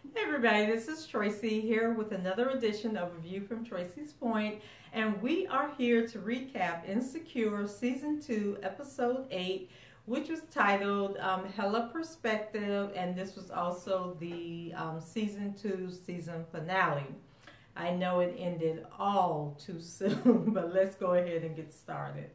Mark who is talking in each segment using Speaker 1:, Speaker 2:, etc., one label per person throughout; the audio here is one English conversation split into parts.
Speaker 1: Hey everybody, this is Tracy here with another edition of A View from Tracy's Point, and we are here to recap Insecure Season 2, Episode 8, which was titled Hella Perspective, and this was also the Season 2 season finale. I know it ended all too soon, but let's go ahead and get started.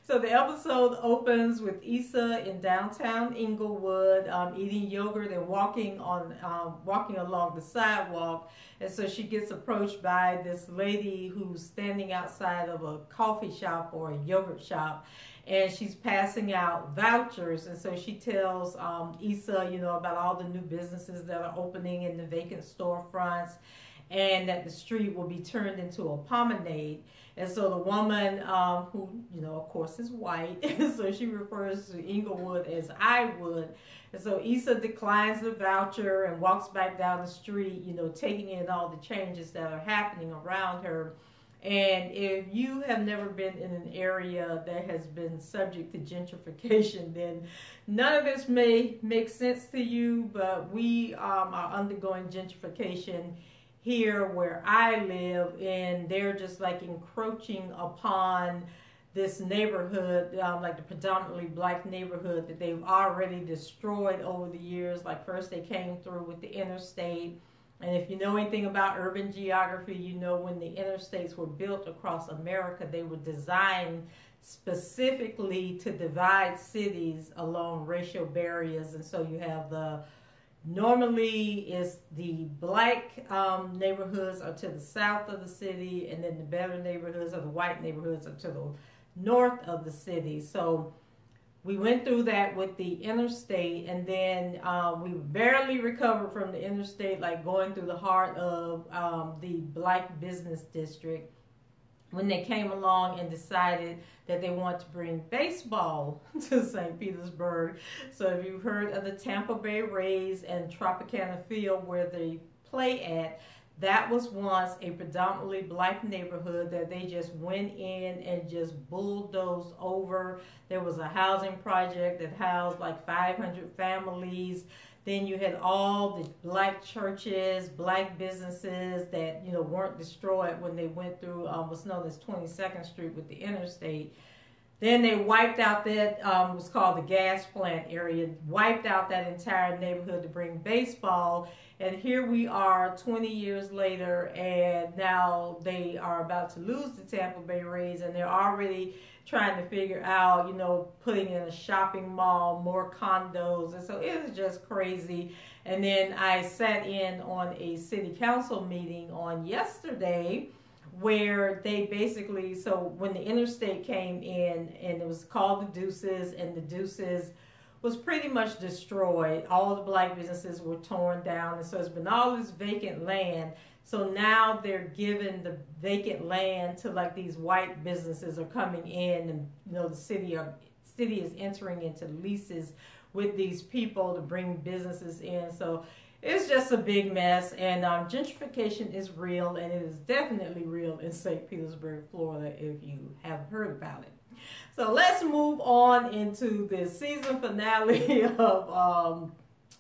Speaker 1: So the episode opens with Issa in downtown Inglewood eating yogurt and walking along the sidewalk. And so she gets approached by this lady who's standing outside of a coffee shop or a yogurt shop, and she's passing out vouchers. And so she tells Issa, about all the new businesses that are opening in the vacant storefronts, and that the street will be turned into a promenade. And so the woman, who, of course is white, so she refers to Inglewood as I would. And so Issa declines the voucher and walks back down the street, taking in all the changes that are happening around her. And if you have never been in an area that has been subject to gentrification, then none of this may make sense to you, but we are undergoing gentrification here where I live, and they're just like encroaching upon this neighborhood, like the predominantly black neighborhood that they've already destroyed over the years. Like first they came through with the interstate, and if you know anything about urban geography, when the interstates were built across America, they were designed specifically to divide cities along racial barriers. And so you have normally is the black neighborhoods are to the south of the city, and then the better neighborhoods or the white neighborhoods are to the north of the city. So we went through that with the interstate, and then we barely recovered from the interstate, like going through the heart of the black business district, when they came along and decided that they want to bring baseball to St. Petersburg. So if you've heard of the Tampa Bay Rays and Tropicana Field where they play at, that was once a predominantly black neighborhood that they just went in and just bulldozed over. There was a housing project that housed like 500 families. Then you had all the black churches, black businesses that, weren't destroyed when they went through what's known as 22nd Street with the interstate. Then they wiped out that, was called the gas plant area, wiped out that entire neighborhood to bring baseball. And here we are 20 years later, and now they are about to lose the Tampa Bay Rays, and they're already trying to figure out, putting in a shopping mall, more condos. And so it was just crazy. And then I sat in on a city council meeting on yesterday where they basically, so when the interstate came in, and it was called the Deuces, and the Deuces was pretty much destroyed. All the black businesses were torn down, and so it's been all this vacant land. So now they're giving the vacant land to like these white businesses are coming in, and the city is entering into leases with these people to bring businesses in. So it's just a big mess, and gentrification is real, and it is definitely real in St. Petersburg, Florida, if you have heard about it. So let's move on into the season finale of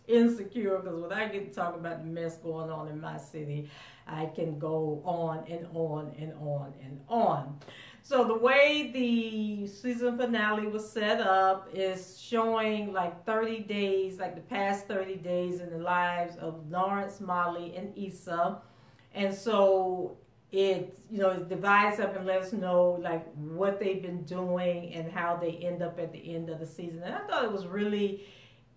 Speaker 1: Insecure, because when I get to talk about the mess going on in my city, I can go on and on and on and on. So the way the season finale was set up is showing like 30 days, like the past 30 days in the lives of Lawrence, Molly, and Issa. And so it divides up and lets us know like what they've been doing and how they end up at the end of the season. And I thought it was really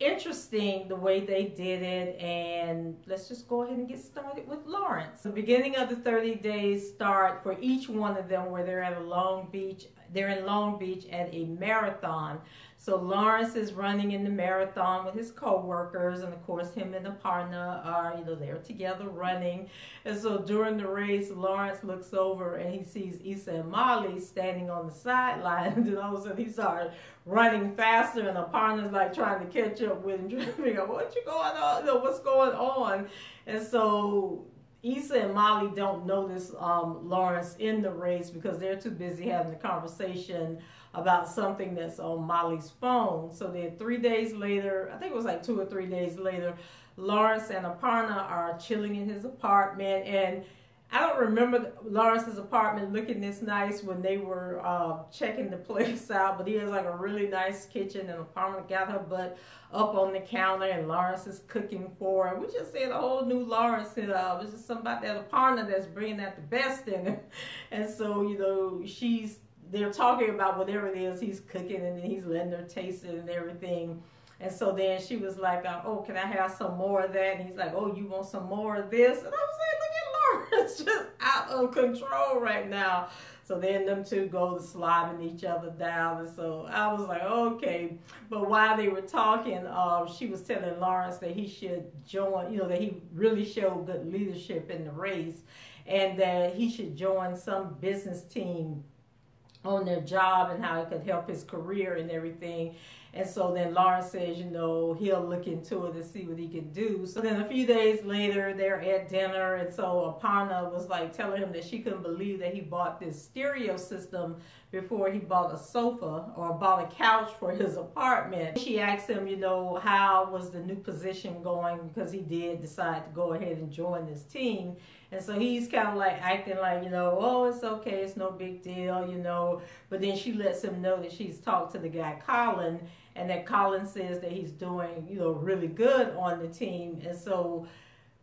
Speaker 1: interesting the way they did it. And let's just go ahead and get started with Lawrence. The beginning of the 30 days start for each one of them where they're at a Long Beach They're in Long Beach at a marathon. So Lawrence is running in the marathon with his co-workers, and of course him and Aparna are, they're together running. And so during the race, Lawrence looks over and he sees Issa and Molly standing on the sideline, and then all of a sudden he started running faster, and Aparna's like trying to catch up with him, trying to figure out what's going on, what's going on. And so Issa and Molly don't notice Lawrence in the race because they're too busy having a conversation about something that's on Molly's phone. So then 3 days later, I think it was like 2 or 3 days later, Lawrence and Aparna are chilling in his apartment. And I don't remember Lawrence's apartment looking this nice when they were checking the place out, but he has like a really nice kitchen, and Aparna got her butt up on the counter and Lawrence is cooking for her. We just said a whole new Lawrence. It's just something about that Aparna that's bringing out the best in him. And so, they're talking about whatever it is he's cooking, and then he's letting her taste it and everything. And so then she was like, oh, can I have some more of that? And he's like, oh, you want some more of this? And I was like, look at Lawrence, just out of control right now. So then them two go to slobbing each other down. And so I was like, okay. But while they were talking, she was telling Lawrence that he should join, that he really showed good leadership in the race, and that he should join some business team on their job and how it could help his career and everything. And so then Lawrence says, he'll look into it and see what he can do. So then a few days later, they're at dinner, and so Aparna was like telling him that she couldn't believe that he bought this stereo system before he bought a sofa or bought a couch for his apartment. She asked him, how was the new position going, because he did decide to go ahead and join this team. And so he's kind of like acting like, oh, it's okay, it's no big deal, But then she lets him know that she's talked to the guy, Colin, and that Colin says that he's doing, really good on the team. And so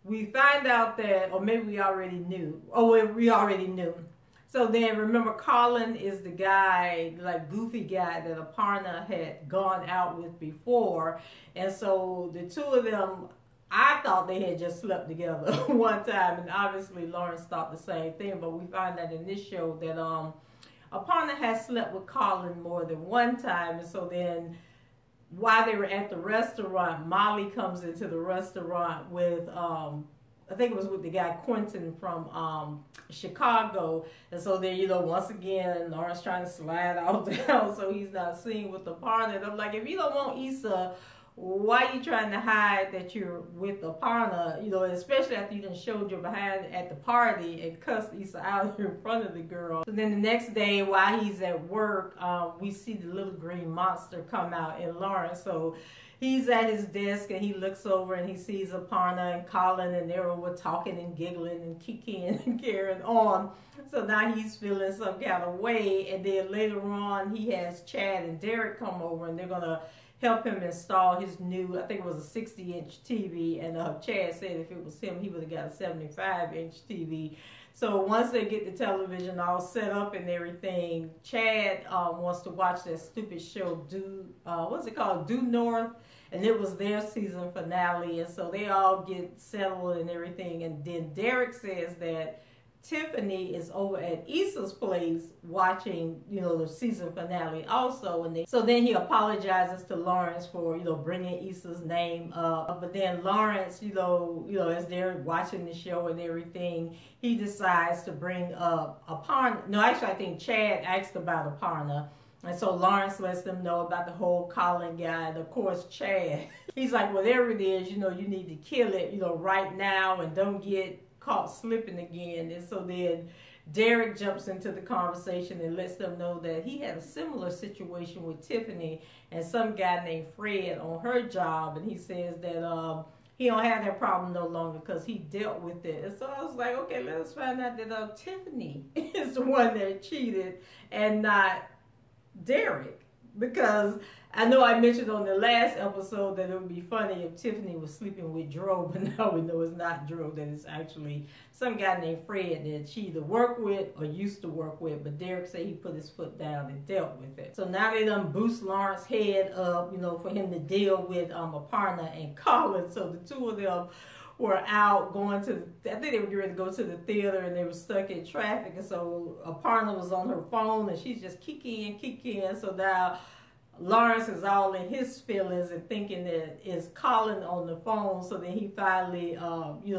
Speaker 1: we find out that, or maybe we already knew. Oh, we already knew. So then remember, Colin is the guy, like goofy guy that Aparna had gone out with before. And so the two of them, I thought they had just slept together one time, and obviously Lawrence thought the same thing. But we find out in this show that Aparna has slept with Colin more than one time. And so then while they were at the restaurant, Molly comes into the restaurant with I think it was with the guy Quentin from Chicago. And so then, once again, Lawrence trying to slide all down so he's not seen with Aparna. And I'm like, if you don't want Issa, why are you trying to hide that you're with Aparna? Especially after you done showed your behind at the party and cussed Issa out in front of the girl. So then the next day, while he's at work, we see the little green monster come out in Lawrence. So he's at his desk and he looks over and he sees Aparna and Colin, and they're over talking and giggling and kicking and carrying on. So now he's feeling some kind of way. And then later on, he has Chad and Derek come over, and they're going to help him install his new, I think it was a 60-inch TV, and Chad said if it was him, he would have got a 75-inch TV. So once they get the television all set up and everything, Chad wants to watch that stupid show, what's it called, Due North, and it was their season finale, and so they all get settled and everything, and then Derek says that Tiffany is over at Issa's place watching, the season finale also. And so then he apologizes to Lawrence for, bringing Issa's name up. But then Lawrence, as they're watching the show and everything, he decides to bring up Aparna. No, actually, I think Chad asked about Aparna. And so Lawrence lets them know about the whole Colin guy. And of course, Chad, he's like, whatever it is, you need to kill it, right now, and don't get caught slipping again. And so then Derek jumps into the conversation and lets them know that he had a similar situation with Tiffany and some guy named Fred on her job, and he says that he don't have that problem no longer because he dealt with it. And so I was like, okay, let's find out that Tiffany is the one that cheated and not Derek, because I know I mentioned on the last episode that it would be funny if Tiffany was sleeping with Dro, but now we know it's not Dro, that it's actually some guy named Fred that she either worked with or used to work with, but Derek said he put his foot down and dealt with it. So now they done boost Lawrence's head up, for him to deal with Aparna and Colin. So the two of them were out going to, I think they were getting ready to go to the theater, and they were stuck in traffic. And so Aparna was on her phone, and she's just kicking. So now Lawrence is all in his feelings and thinking that it's Colin on the phone. So then he finally,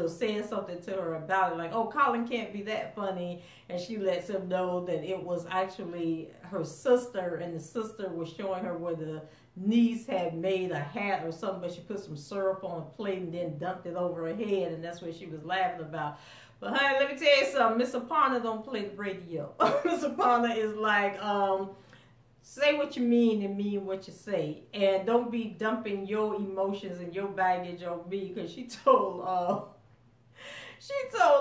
Speaker 1: says something to her about it, like, oh, Colin can't be that funny. And she lets him know that it was actually her sister, and the sister was showing her where the niece had made a hat or something, but she put some syrup on a plate and then dumped it over her head, and that's what she was laughing about. But honey, let me tell you something, Miss Aparna don't play the radio. Miss Aparna is like, say what you mean and mean what you say, and don't be dumping your emotions and your baggage on me, because she told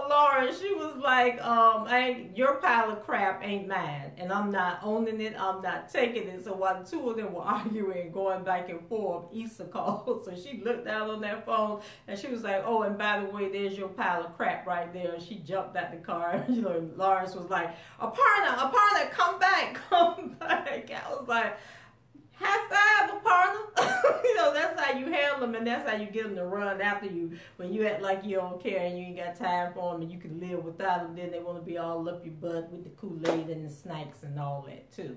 Speaker 1: Lauren, she was like, your pile of crap ain't mine, and I'm not owning it, I'm not taking it. So while the two of them were arguing, going back and forth, Issa called. So she looked down on that phone, and she was like, oh, and by the way, there's your pile of crap right there. And she jumped out the car. Lawrence was like, Aparna, come back. I was like, high five, Aparna. That's how you handle them, and that's how you get them to run after you. When you act like you don't care and you ain't got time for them and you can live without them, then they want to be all up your butt with the Kool-Aid and the snacks and all that too.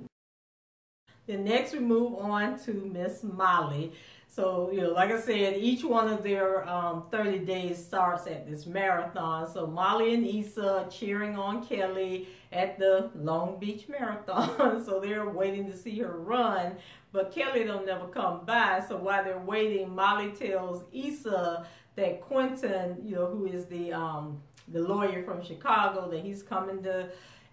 Speaker 1: Then next we move on to Miss Molly. So, like I said, each one of their 30 days starts at this marathon. So Molly and Issa cheering on Kelly at the Long Beach Marathon. So they're waiting to see her run, but Kelly don't never come by. So while they're waiting, Molly tells Issa that Quentin, who is the lawyer from Chicago, that he's coming to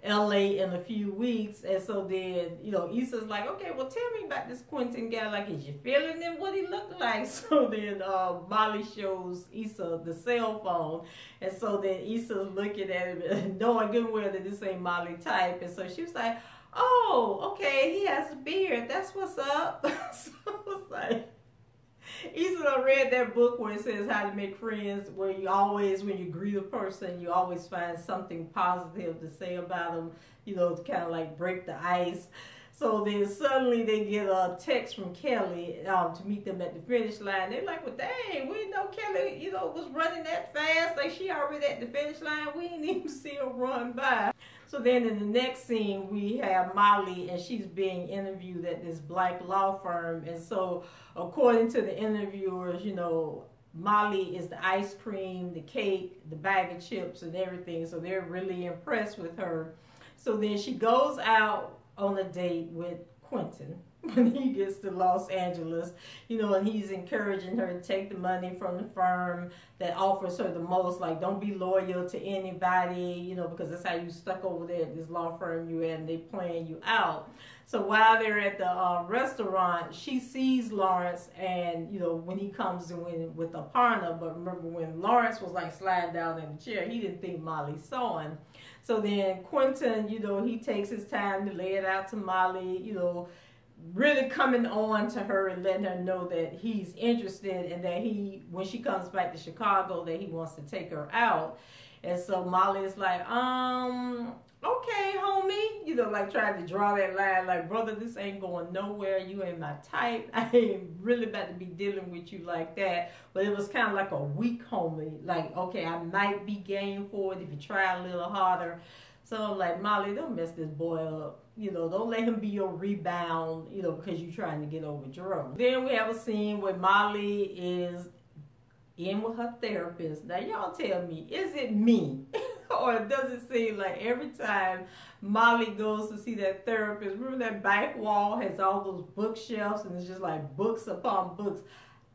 Speaker 1: LA in a few weeks. And so then, Issa's like, okay, well, tell me about this Quentin guy. Like, is you feeling him, what he looked like? So then Molly shows Issa the cell phone. And so then Issa's looking at him, knowing good well that this ain't Molly type. And so she was like, oh, okay, he has a beard. That's what's up. So I was like, Issa read that book where it says how to make friends, where you always, when you greet a person, you always find something positive to say about them, to kind of like break the ice. So then suddenly they get a text from Kelly to meet them at the finish line. They're like, well, dang, we didn't know Kelly, was running that fast. Like, she already at the finish line. We didn't even see her run by. So then in the next scene, we have Molly, and she's being interviewed at this black law firm. And so according to the interviewers, Molly is the ice cream, the cake, the bag of chips, and everything. So they're really impressed with her. So then she goes out on a date with Quentin when he gets to Los Angeles, and he's encouraging her to take the money from the firm that offers her the most. Like, don't be loyal to anybody, because that's how you stuck over there at this law firm you at, and they playing you out. So while they're at the restaurant, she sees Lawrence, and when he comes in with Aparna. But remember, when Lawrence was like sliding down in the chair, he didn't think Molly saw him. So then Quentin, he takes his time to lay it out to Molly, really coming on to her and letting her know that he's interested, and that when she comes back to Chicago, that he wants to take her out. And so Molly is like, okay, homie, like trying to draw that line, like, brother, this ain't going nowhere. You ain't my type. I ain't really about to be dealing with you like that. But it was kind of like a weak homie. Like, okay, I might be game for it if you try a little harder. So I'm like, Molly, don't mess this boy up. Don't let him be your rebound, because you're trying to get over Jerome. Then we have a scene where Molly is in with her therapist. Now, y'all tell me, is it me? Or does it seem like every time Molly goes to see that therapist, remember that back wall has all those bookshelves, and it's just like books upon books.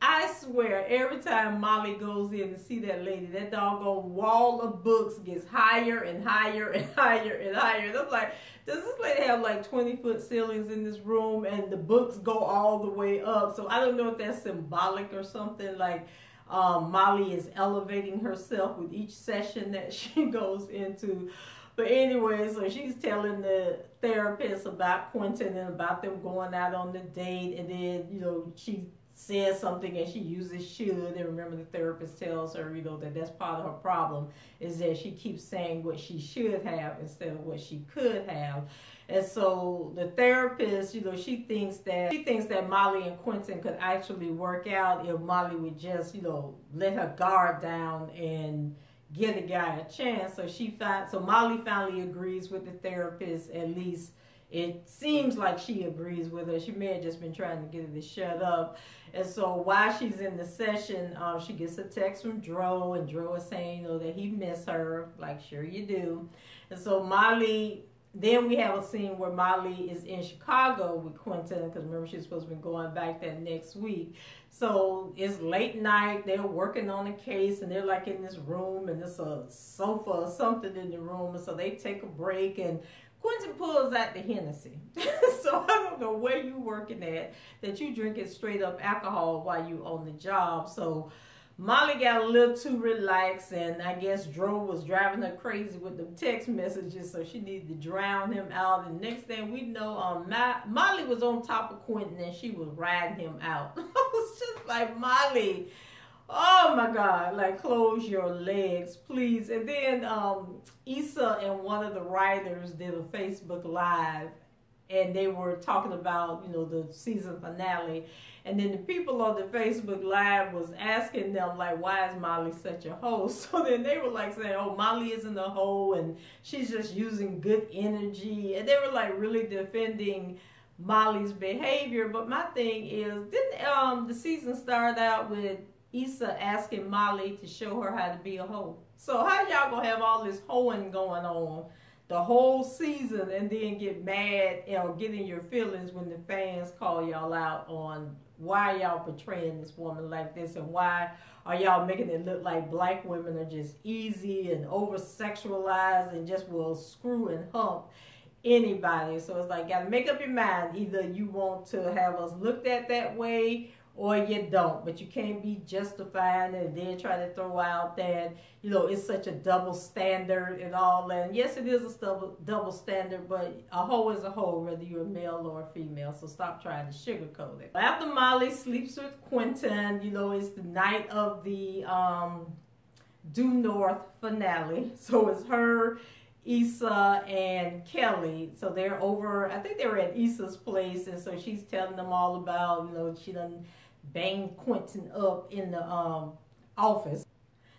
Speaker 1: I swear, every time Molly goes in to see that lady, that doggone wall of books gets higher and higher and higher and higher. And I'm like, does this lady have like 20-foot ceilings in this room, and the books go all the way up? So I don't know if that's symbolic or something, like Molly is elevating herself with each session that she goes into. But anyway, so she's telling the therapist about Quentin and about them going out on the date, and then, she says something and she uses should, and remember the therapist tells her, that that's part of her problem, is that she keeps saying what she should have instead of what she could have. And so the therapist, you know, she thinks that Molly and Quentin could actually work out if Molly would just, you know, let her guard down and give the guy a chance. So Molly finally agrees with the therapist. At least it seems like she agrees with her. She may have just been trying to get her to shut up. And so while she's in the session, she gets a text from Dro, and Dro is saying, you know, that he missed her. Like, sure you do. And so then we have a scene where Molly is in Chicago with Quentin, because remember she's supposed to be going back that next week. So it's late night, they're working on a case, and they're like in this room, and there's a sofa or something in the room, and so they take a break, and Quentin pulls out the Hennessy. So I don't know where you working at, that you drinking straight up alcohol while you on the job. So Molly got a little too relaxed, and I guess Dro was driving her crazy with the text messages, so she needed to drown him out. And next thing we know, Molly was on top of Quentin, and she was riding him out. I was just like, Molly, oh my God, like, close your legs, please. And then Issa and one of the writers did a Facebook Live, and they were talking about, you know, the season finale. And then the people on the Facebook Live was asking them, like, why is Molly such a hoe? So then they were like saying, oh, Molly isn't a hoe, and she's just using good energy. And they were like really defending Molly's behavior. But my thing is, didn't the season start out with Issa asking Molly to show her how to be a hoe? So how y'all gonna have all this hoeing going on the whole season and then get mad or get in your feelings when the fans call y'all out on why y'all portraying this woman like this, and why are y'all making it look like black women are just easy and over-sexualized and just will screw and hump anybody? So it's like, gotta make up your mind. Either you want to have us looked at that way or you don't, but you can't be justifying it and then try to throw out that, you know, it's such a double standard and all that. And yes, it is a double standard, but a hoe is a hoe, whether you're a male or a female, so stop trying to sugarcoat it. After Molly sleeps with Quentin, you know, it's the night of the Due North finale. So it's her, Issa, and Kelly. So they're over, I think they were at Issa's place, and so she's telling them all about, you know, she done banged Quentin up in the office.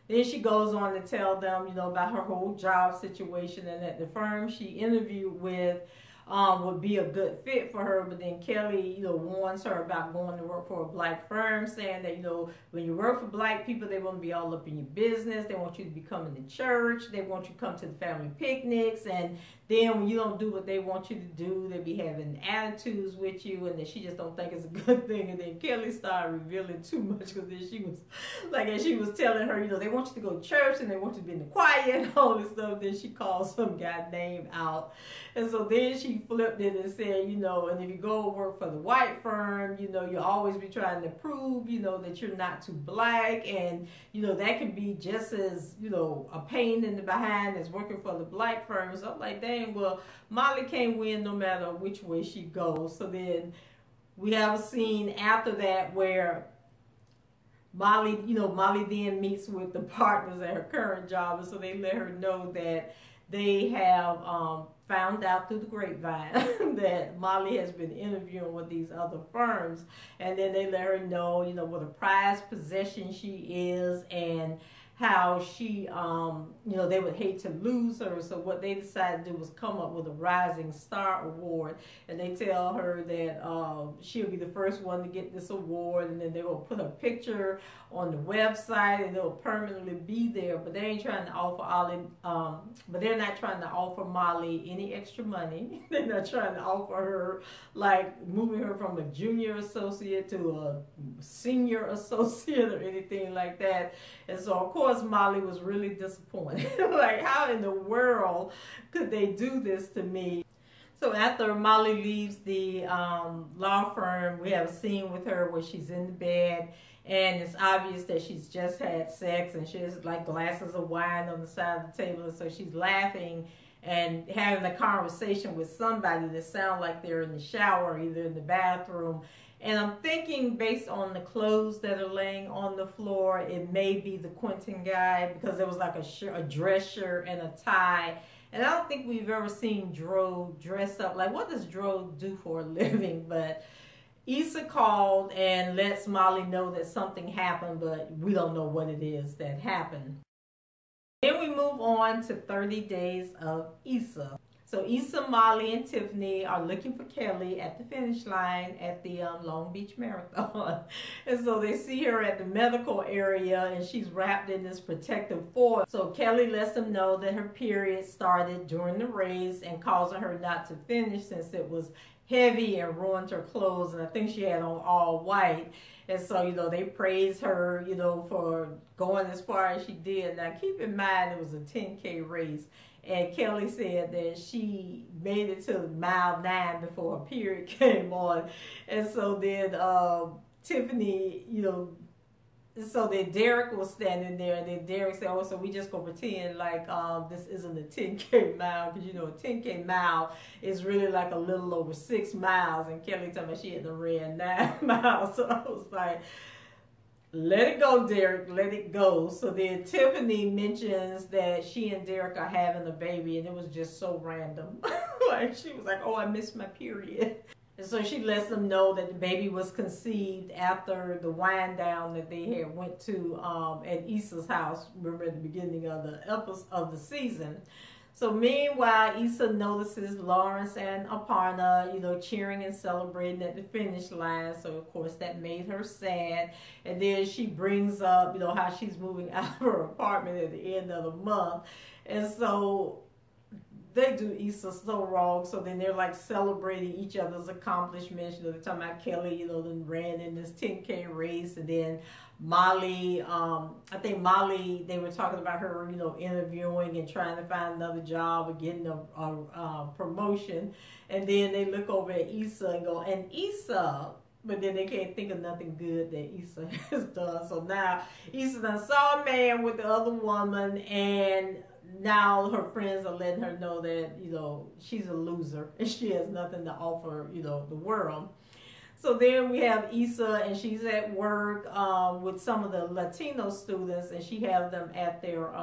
Speaker 1: Then she goes on to tell them, you know, about her whole job situation, and that the firm she interviewed with would be a good fit for her. But then Kelly, you know, warns her about going to work for a black firm, saying that, you know, when you work for black people, they want to be all up in your business. They want you to be coming to church. They want you to come to the family picnics. And then when you don't do what they want you to do, they be having attitudes with you, and that she just don't think it's a good thing. And then Kelly started revealing too much, because then she was like, as she was telling her, you know, they want you to go to church and they want you to be in the choir and all this stuff. Then she called some guy name out. And so then she flipped it and said, you know, and if you go work for the white firm, you know, you'll always be trying to prove, you know, that you're not too black. And, you know, that can be just as, you know, a pain in the behind as working for the black firm. So I'm like, dang, well, Molly can't win no matter which way she goes. So then we have a scene after that where Molly, you know, Molly then meets with the partners at her current job. And so they let her know that they have found out through the grapevine that Molly has been interviewing with these other firms. And then they let her know, you know, what a prized possession she is, and how she, you know, they would hate to lose her. So what they decided to do was come up with a Rising Star Award. And they tell her that she'll be the first one to get this award. And then they will put a picture on the website, and they'll permanently be there. But they ain't trying to offer but they're not trying to offer Molly any extra money. They're not trying to offer her, like, moving her from a junior associate to a senior associate or anything like that. And so, of course, Molly was really disappointed. Like, how in the world could they do this to me? So after Molly leaves the law firm, we have a scene with her where she's in the bed, and it's obvious that she's just had sex, and she has like glasses of wine on the side of the table. And so she's laughing and having a conversation with somebody that sounds like they're in the shower, either in the bathroom. And I'm thinking, based on the clothes that are laying on the floor, it may be the Quentin guy, because there was like a dress shirt and a tie And I don't think we've ever seen Dro dress up. Like, what does Dro do for a living? But Issa called and lets Molly know that something happened, but we don't know what it is that happened. Then we move on to 30 Days of Issa. So Issa, Molly, and Tiffany are looking for Kelly at the finish line at the Long Beach Marathon. And so they see her at the medical area, and she's wrapped in this protective foil. So Kelly lets them know that her period started during the race and causing her not to finish since it was heavy and ruined her clothes. And I think she had on all white. And so, you know, they praise her, you know, for going as far as she did. Now, keep in mind, it was a 10K race. And Kelly said that she made it to mile 9 before her period came on. And so then Tiffany, you know, so then Derek was standing there. And then Derek said, oh, so we just going to pretend like this isn't a 10K mile. Because, you know, a 10K mile is really like a little over 6 miles. And Kelly told me she had to ran 9 miles. So I was like, let it go, Derek, let it go. So then Tiffany mentions that she and Derek are having a baby, and it was just so random. Like, she was like, oh, I missed my period. And so she lets them know that the baby was conceived after the wind down that they had went to at Issa's house, remember at the beginning of the episode of the season. So meanwhile, Issa notices Lawrence and Aparna, you know, cheering and celebrating at the finish line. So, of course, that made her sad. And then she brings up, you know, how she's moving out of her apartment at the end of the month. And so they do Issa so wrong. So then they're like celebrating each other's accomplishments. You know, they're talking about Kelly, you know, then ran in this 10K race. And then Molly, I think Molly, they were talking about her, you know, interviewing and trying to find another job or getting a promotion. And then they look over at Issa and go, and Issa, but then they can't think of nothing good that Issa has done. So now Issa done saw a man with the other woman, and now her friends are letting her know that, you know, she's a loser and she has nothing to offer, you know, the world. So then we have Issa, and she's at work with some of the Latino students, and she has them at their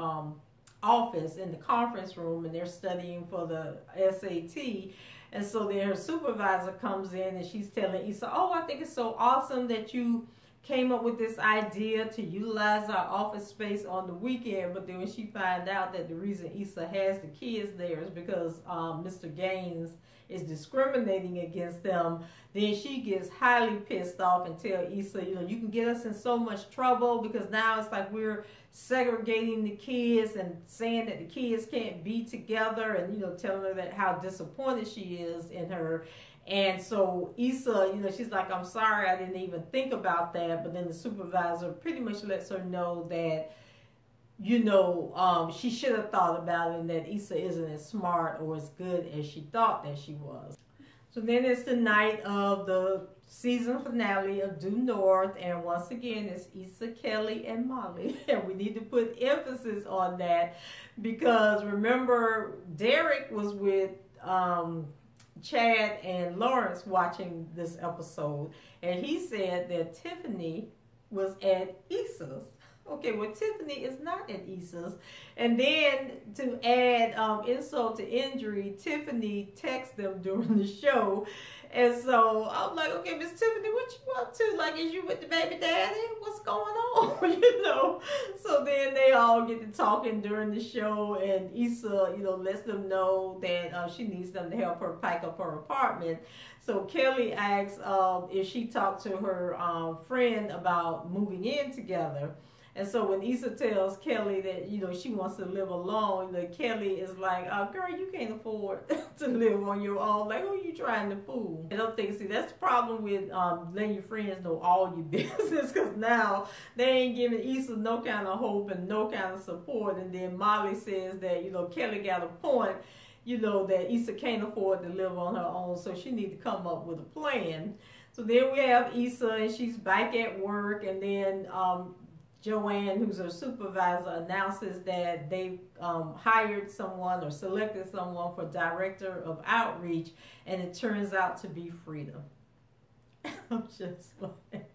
Speaker 1: office in the conference room, and they're studying for the SAT. And so then her supervisor comes in, and she's telling Issa, oh, I think it's so awesome that you came up with this idea to utilize our office space on the weekend. But then when she finds out that the reason Issa has the kids there is because Mr. Gaines is discriminating against them, then she gets highly pissed off and tell Issa, you know, you can get us in so much trouble because now it's like we're segregating the kids and saying that the kids can't be together, and, you know, telling her that how disappointed she is in her. And so Issa, you know, she's like, I'm sorry, I didn't even think about that. But then the supervisor pretty much lets her know that, you know, she should have thought about it, and that Issa isn't as smart or as good as she thought that she was. So then it's the night of the season finale of Due North, and once again it's Issa, Kelly, and Molly. And we need to put emphasis on that because remember, Derek was with Chad and Lawrence watching this episode, and he said that Tiffany was at Issa's. Okay, well, Tiffany is not at Issa's. And then to add insult to injury, Tiffany texts them during the show. And so I'm like, okay, Miss Tiffany, what you up to? Like, is you with the baby daddy? What's going on? You know? So then they all get to talking during the show, and Issa, you know, lets them know that she needs them to help her pack up her apartment. So Kelly asks if she talked to her friend about moving in together. And so when Issa tells Kelly that, you know, she wants to live alone, that Kelly is like, girl, you can't afford to live on your own. Like, who are you trying to fool? I don't think, see, that's the problem with letting your friends know all your business, because now they ain't giving Issa no kind of hope and no kind of support. And then Molly says that, you know, Kelly got a point, you know, that Issa can't afford to live on her own, so she need to come up with a plan. So then we have Issa, and she's back at work, and then Joanne, who's her supervisor, announces that they've hired someone or selected someone for director of outreach, and it turns out to be Frida. I'm just like,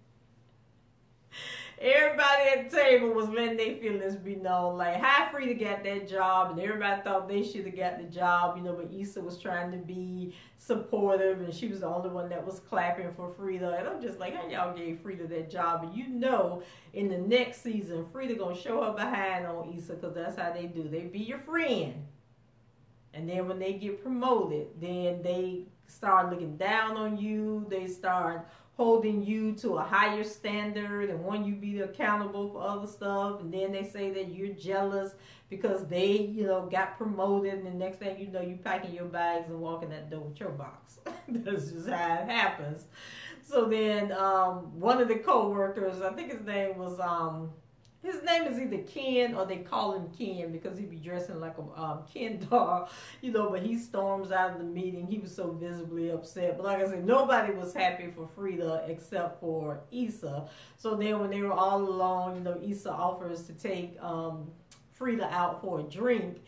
Speaker 1: everybody at the table was letting their feelings be known. Like, how Frida got that job, and everybody thought they should have got the job, you know, but Issa was trying to be supportive, and she was the only one that was clapping for Frida. And I'm just like, how y'all gave Frida that job? And you know, in the next season, Frida gonna show her behind on Issa, because that's how they do. They be your friend. And then when they get promoted, then they start looking down on you. They start holding you to a higher standard and want you to be accountable for other stuff. And then they say that you're jealous because they, you know, got promoted. And the next thing you know, you packing your bags and walking that door with your box. That's just how it happens. So then one of the co-workers, I think his name is either Ken, or they call him Ken because he be dressing like a Ken doll, you know, but he storms out of the meeting. He was so visibly upset. But like I said, nobody was happy for Frida except for Issa. So then when they were all alone, you know, Issa offers to take Frida out for a drink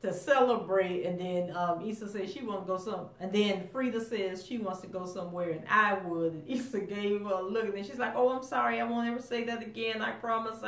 Speaker 1: to celebrate, and then Issa says she wants to go and then Frida says she wants to go somewhere in Iwood, and Issa gave her a look, and then she's like, oh, I'm sorry, I won't ever say that again, I promise.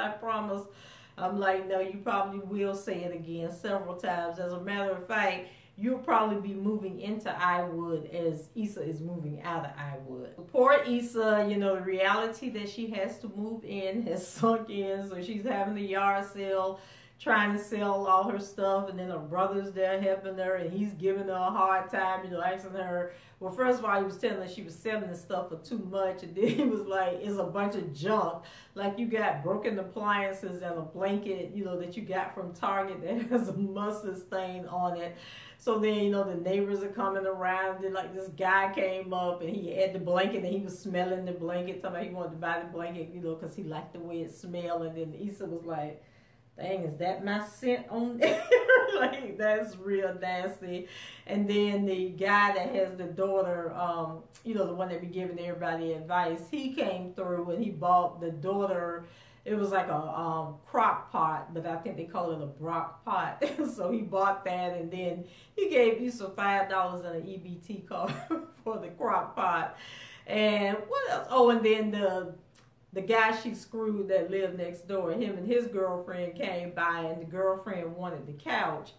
Speaker 1: I'm like, no, you probably will say it again several times. As a matter of fact, you'll probably be moving into Iwood as Issa is moving out of Iwood. Poor Issa, you know, the reality that she has to move in has sunk in, so she's having the yard sale, trying to sell all her stuff, and then her brother's there helping her, and he's giving her a hard time, you know, asking her, well, first of all, he was telling her she was selling the stuff for too much, and then he was like, it's a bunch of junk, like you got broken appliances and a blanket, you know, that you got from Target that has a mustard stain on it. So then, you know, the neighbors are coming around, and like this guy came up, and he had the blanket, and he was smelling the blanket, talking about he wanted to buy the blanket, you know, because he liked the way it smelled. And then Issa was like, dang, is that my scent on there? Like, that's real nasty. And then the guy that has the daughter, you know, the one that be giving everybody advice, he came through and he bought the daughter, it was like a crock pot, but I think they call it a brock pot. So he bought that, and then he gave Issa $5 and an EBT card for the crock pot. And what else? Oh, and then the guy she screwed that lived next door, him and his girlfriend came by, and the girlfriend wanted the couch.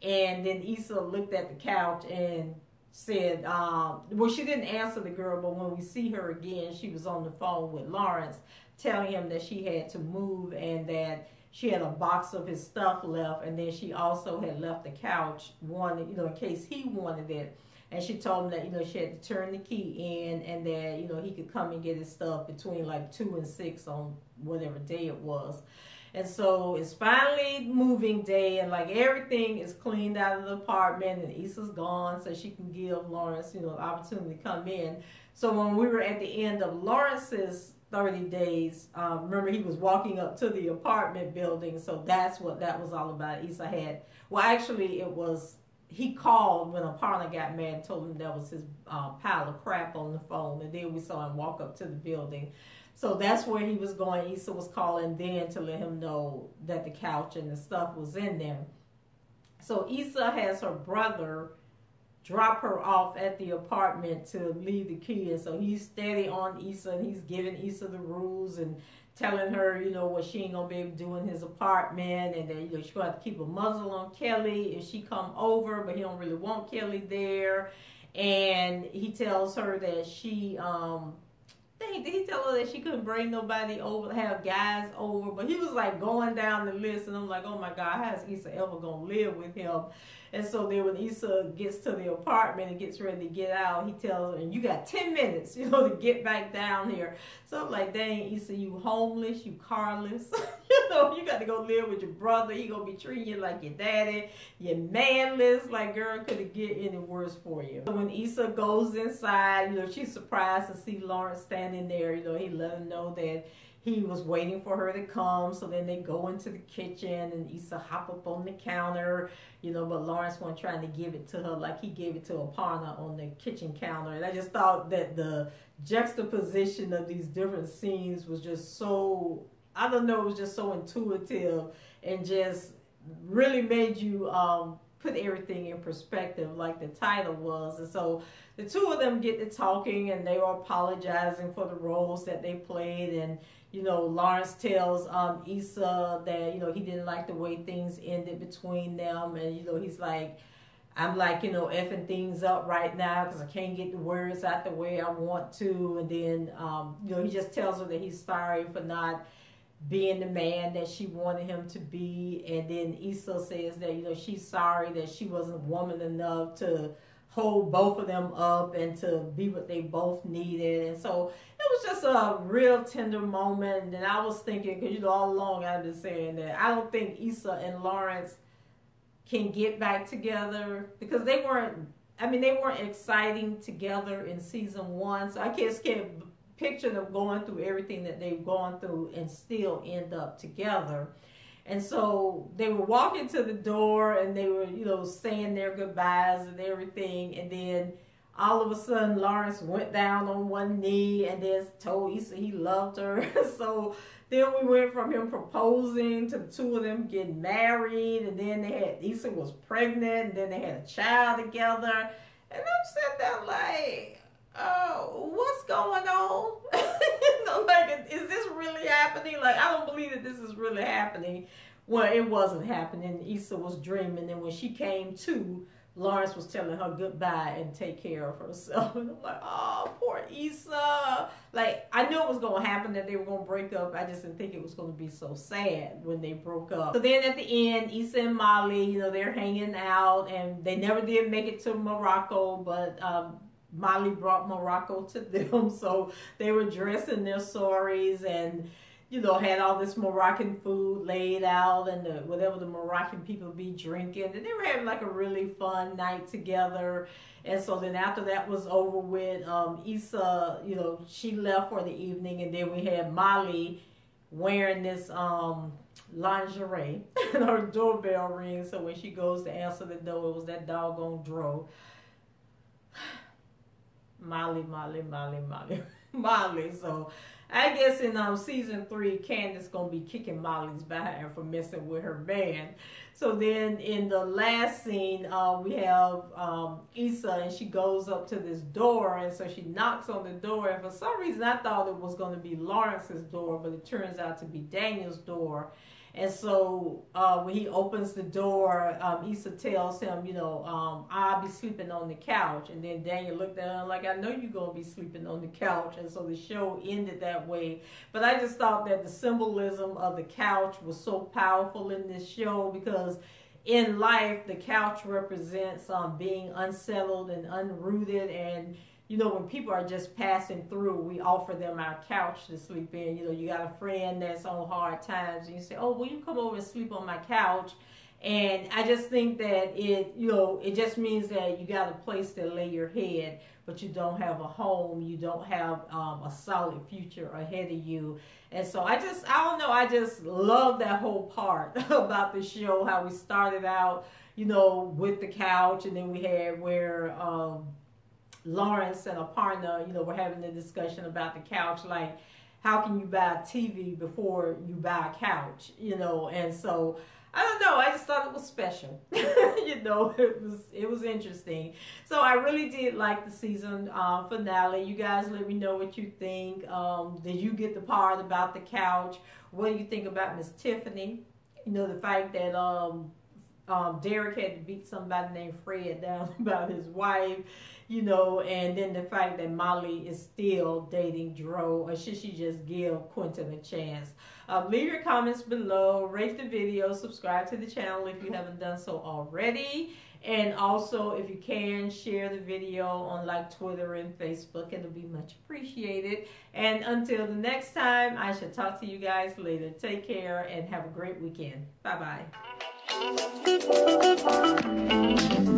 Speaker 1: And then Issa looked at the couch and said, well, she didn't answer the girl, but when we see her again, she was on the phone with Lawrence telling him that she had to move and that she had a box of his stuff left, and then she also had left the couch, wanted, you know, in case he wanted it. And she told him that, you know, she had to turn the key in, and that, you know, he could come and get his stuff between like 2 and 6 on whatever day it was. And so it's finally moving day, and like everything is cleaned out of the apartment, and Issa's gone so she can give Lawrence, you know, the opportunity to come in. So when we were at the end of Lawrence's 30 days, remember he was walking up to the apartment building, so that's what that was all about. Issa had, well, actually it was, he called when Aparna got mad and told him that was his pile of crap on the phone, and then we saw him walk up to the building. So that's where he was going. Issa was calling then to let him know that the couch and the stuff was in there. So Issa has her brother drop her off at the apartment to leave the key, and so he's steady on Issa, and he's giving Issa the rules and telling her, you know, what she ain't gonna be able to do in his apartment, and that, you know, she's gonna have to keep a muzzle on Kelly if she come over, but he don't really want Kelly there. And he tells her that she did he tell her that she couldn't bring nobody over, have guys over? But he was like going down the list, and I'm like, oh my God, how is Issa ever gonna live with him? And so then when Issa gets to the apartment and gets ready to get out, he tells her, and you got 10 minutes, you know, to get back down here. So I'm like, dang, Issa, you homeless, you carless. You know, you got to go live with your brother. He gonna be treating you like your daddy. You're manless. Like, girl, could it get any worse for you? So when Issa goes inside, you know, she's surprised to see Lawrence standing there. You know, he let her know that he was waiting for her to come. So then they go into the kitchen, and Issa hop up on the counter, you know, but Lawrence wasn't trying to give it to her like he gave it to Aparna on the kitchen counter. And I just thought that the juxtaposition of these different scenes was just so, I don't know, it was just so intuitive and just really made you put everything in perspective like the title was. And so the two of them get to talking, and they were apologizing for the roles that they played. And you know, Lawrence tells Issa that, you know, he didn't like the way things ended between them. And, you know, he's like, I'm like, you know, effing things up right now because I can't get the words out the way I want to. And then, you know, he just tells her that he's sorry for not being the man that she wanted him to be. And then Issa says that, you know, she's sorry that she wasn't woman enough to hold both of them up and to be what they both needed. And so it was just a real tender moment. And I was thinking, because, you know, all along I've been saying that I don't think Issa and Lawrence can get back together, because they weren't, I mean, they weren't exciting together in season 1. So I just can't picture them going through everything that they've gone through and still end up together. And so they were walking to the door, and they were, you know, saying their goodbyes and everything. And then all of a sudden, Lawrence went down on one knee and then told Issa he loved her. So then we went from him proposing to the two of them getting married. And then they had, Issa was pregnant, and then they had a child together. And I'm sitting there like, oh, what's going on? You know, like, is this really happening? Like, I don't believe that this is really happening. Well, it wasn't happening. Issa was dreaming. And when she came to, Lawrence was telling her goodbye and take care of herself. And I'm like, oh, poor Issa. Like, I knew it was going to happen, that they were going to break up. I just didn't think it was going to be so sad when they broke up. So then at the end, Issa and Molly, you know, they're hanging out, and they never did make it to Morocco, but Molly brought Morocco to them. So they were dressed in their saris and, you know, had all this Moroccan food laid out, and whatever the Moroccan people be drinking. And they were having like a really fun night together. And so then after that was over with, Issa, you know, she left for the evening. And then we had Molly wearing this lingerie, and her doorbell rings. So when she goes to answer the door, it was that doggone Dro. Molly. So I guess in season 3, Candace gonna be kicking Molly's behind for messing with her man. So then in the last scene, we have Issa, and she goes up to this door, and so she knocks on the door. And for some reason, I thought it was going to be Lawrence's door, but it turns out to be Daniel's door. And so when he opens the door, Issa tells him, you know, I'll be sleeping on the couch. And then Daniel looked at her like, I know you're going to be sleeping on the couch. And so the show ended that way. But I just thought that the symbolism of the couch was so powerful in this show, because in life, the couch represents being unsettled and unrooted. And you know, when people are just passing through, we offer them our couch to sleep in. You know, you got a friend that's on hard times, and you say, oh, will you come over and sleep on my couch? And I just think that it, you know, it just means that you got a place to lay your head, but you don't have a home. You don't have a solid future ahead of you. And so I don't know, I just love that whole part about the show, how we started out, you know, with the couch, and then we had where Lawrence and a partner, you know, were having a discussion about the couch, like, how can you buy a TV before you buy a couch, you know? And so, I don't know, I just thought it was special. You know, it was interesting. So I really did like the season finale. You guys let me know what you think. Did you get the part about the couch? What do you think about Miss Tiffany? You know, the fact that Derek had to beat somebody named Fred down about his wife, you know, and then the fact that Molly is still dating Dro, or should she just give Quentin a chance? Leave your comments below, rate the video, subscribe to the channel if you haven't done so already, and also if you can, share the video on like Twitter and Facebook. It'll be much appreciated. And until the next time, I shall talk to you guys later. Take care and have a great weekend. Bye bye.